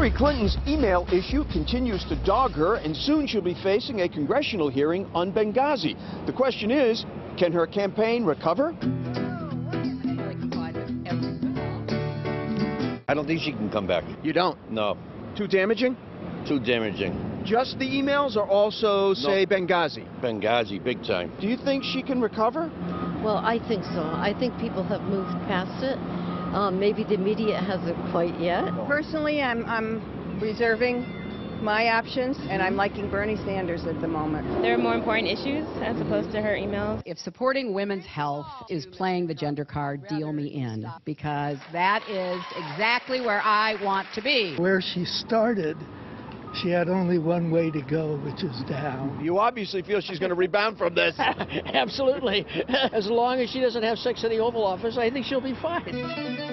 Hillary Clinton's email issue continues to dog her, and soon she'll be facing a congressional hearing on Benghazi. The question is, can her campaign recover? I don't think she can come back. You don't? No. Too damaging? Too damaging. Just the emails or also, say, Benghazi? Benghazi, big time. Do you think she can recover? Well, I think so. I think people have moved past it. Maybe the media hasn't quite yet. Personally, I'm reserving my options, and I'm liking Bernie Sanders at the moment. There are more important issues as opposed to her emails. If supporting women's health is playing the gender card, deal me in, because that is exactly where I want to be. Where she started, she had only one way to go, which is down. You obviously feel she's going to rebound from this. Absolutely. As long as she doesn't have sex in the Oval Office, I think she'll be fine.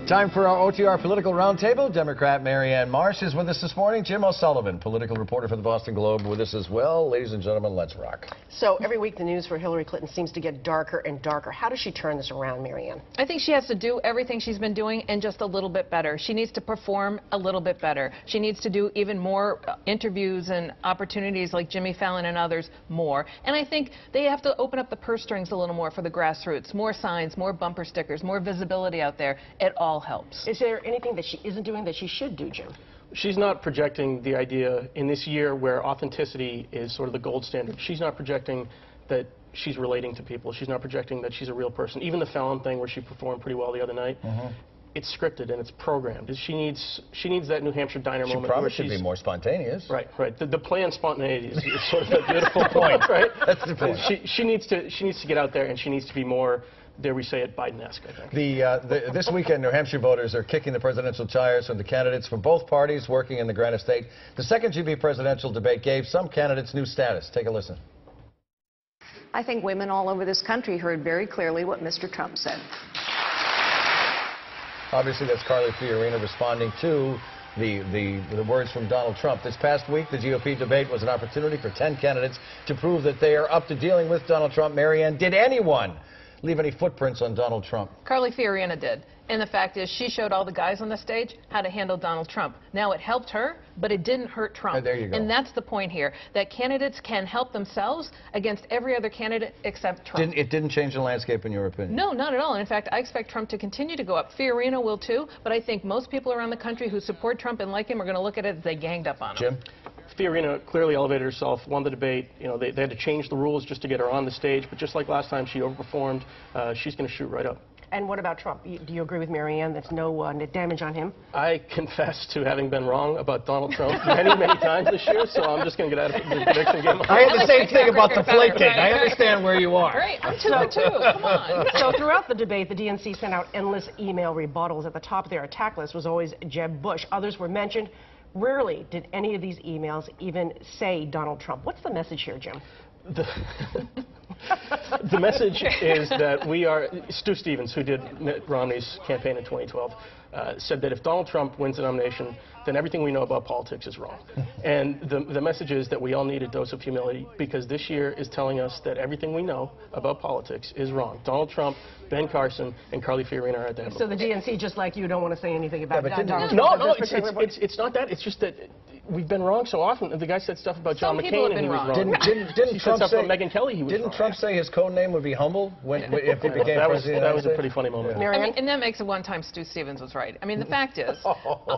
Time for our OTR Political Roundtable. Democrat Marianne Marsh is with us this morning. Jim O'Sullivan, political reporter for the Boston Globe, with us as well. Ladies and gentlemen, let's rock. So every week the news for Hillary Clinton seems to get darker and darker. How does she turn this around, Marianne? I think she has to do everything she's been doing and just a little bit better. She needs to perform a little bit better. She needs to do even more interviews and opportunities like Jimmy Fallon and others more. And I think they have to open up the purse strings a little more for the grassroots. More signs, more bumper stickers, more visibility out there. It all helps. Is there anything that she isn't doing that she should do, Jim? She's not projecting the idea in this year where authenticity is sort of the gold standard. She's not projecting that she's relating to people. She's not projecting that she's a real person. Even the Fallon thing where she performed pretty well the other night, it's scripted and it's programmed. She needs that New Hampshire diner moment. She probably should be more spontaneous. Right. The planned spontaneity is sort of a beautiful point, right? That's the point. She needs to get out there, and she needs to be more, dare we say it, Biden-esque, I think. This weekend, New Hampshire voters are kicking the presidential tires from the candidates from both parties working in the Granite State. The second GB presidential debate gave some candidates new status. Take a listen. I think women all over this country heard very clearly what Mr. Trump said. Obviously, that's Carly Fiorina responding to the words from Donald Trump. This past week, the GOP debate was an opportunity for 10 candidates to prove that they are up to dealing with Donald Trump. Marianne, did anyone leave any footprints on Donald Trump? Carly Fiorina did. And the fact is, she showed all the guys on the stage how to handle Donald Trump. Now, it helped her, but it didn't hurt Trump. There you go. And that's the point here, that candidates can help themselves against every other candidate except Trump. It didn't change the landscape, in your opinion? No, not at all. And in fact, I expect Trump to continue to go up. Fiorina will too, but I think most people around the country who support Trump and like him are going to look at it as they ganged up on him. Jim? Fiorina clearly elevated herself, won the debate. You know, they had to change the rules just to get her on the stage, but just like last time, she overperformed. She's going to shoot right up. And what about Trump? Do you agree with Marianne? There's no damage on him? I confess to having been wrong about Donald Trump many, many times this year, so I'm just going to get out of the prediction game. I had the same thing about the Flake cake. I understand where you are. Right, I'm 2-2. Come on. So throughout the debate, the DNC sent out endless email rebuttals. At the top of their attack list was always Jeb Bush. Others were mentioned. Rarely did any of these emails even say Donald Trump. What's the message here, Jim? The message is that we are, Stu Stevens, who did Mitt Romney's campaign in 2012, said that if Donald Trump wins the nomination, then everything we know about politics is wrong. And the message is that we all need a dose of humility, because this year is telling us that everything we know about politics is wrong. Donald Trump, Ben Carson, and Carly Fiorina are at the head. So the DNC, just like you, don't want to say anything about Donald Trump? No, it's not that. It's just that we've been wrong so often. The guy said stuff about John McCain, and he was wrong. Didn't Trump say about Megyn Kelly? He was wrong. Trump say his code name would be humble if he became president? That was a pretty funny moment. I mean, and that makes it one time Stu Stevens was right. I mean, the fact is,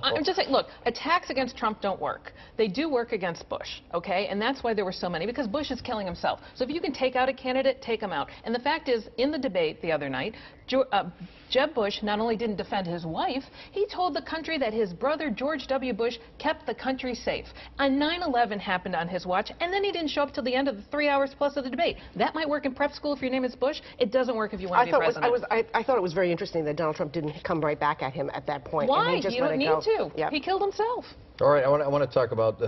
I'm just saying, look, attacks against Trump don't work. They do work against Bush, okay? And that's why there were so many, because Bush is killing himself. So if you can take out a candidate, take him out. And the fact is, in the debate the other night, Jeb Bush not only didn't defend his wife, he told the country that his brother George W. Bush kept the country safe. And 9/11 happened on his watch, and then he didn't show up till the end of the 3 hours plus of the debate. That might work in prep school if your name is Bush. It doesn't work if you want to be president. I thought it was very interesting that Donald Trump didn't come right back at him at that point. Why? And he just You don't need to. Yep. He killed himself. All right, I want to talk about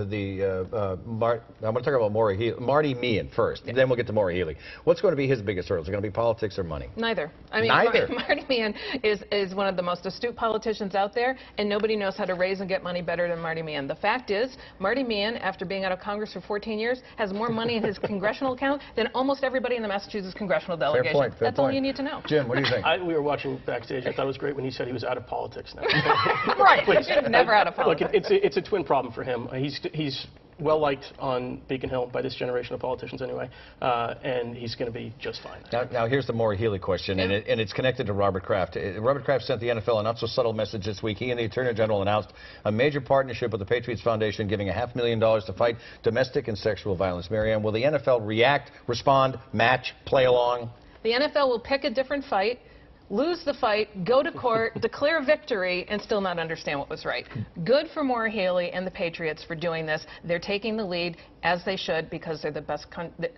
Marty Meehan first. Then we'll get to Maura Healey. What's going to be his biggest hurdle? Is it going to be politics or money? Neither. I mean, Neither. Marty Meehan is one of the most astute politicians out there, and nobody knows how to raise and get money better than Marty Meehan. The fact is, Marty Meehan, after being out of Congress for 14 years, has more money in his congressional account than almost everybody in the Massachusetts congressional delegation. Fair point. That's all you need to know. Jim, what do you think? We were watching backstage. I thought it was great when he said he was out of politics now. Right. Never out of politics. Look, it's a twin problem for him. He's well liked on Beacon Hill by this generation of politicians anyway, and he's going to be just fine. Now here's the Maura Healey question, and it's connected to Robert Kraft. Robert Kraft sent the NFL a not-so-subtle message this week. He and the Attorney General announced a major partnership with the Patriots Foundation, giving $500,000 to fight domestic and sexual violence. Marianne, will the NFL react, respond, match, play along? The NFL will pick a different fight, lose the fight, go to court, declare victory, and still not understand what was right. Good for Maura Healey and the Patriots for doing this. They're taking the lead, as they should, because they're the best.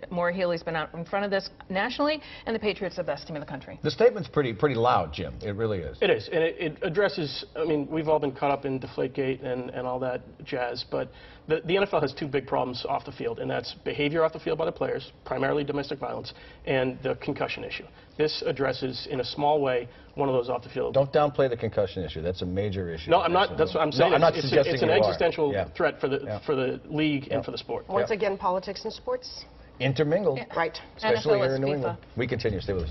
Maura Healey's been out in front of this nationally, and the Patriots are the best team in the country. The statement's pretty loud, Jim. It really is. It is, and it addresses, I mean, we've all been caught up in Deflategate and all that jazz, but the NFL has two big problems off the field, and that's behavior off the field by the players, primarily domestic violence, and the concussion issue. This addresses, in a small way, one of those off the field. Don't downplay the concussion issue. That's a major issue. No, I'm not. That's what I'm saying. No, I'm not suggesting it's an existential threat for the league and for the sport. Once again, politics and sports intermingled. Right. Especially NFL here in New FIFA. England. We continue. Stay with us.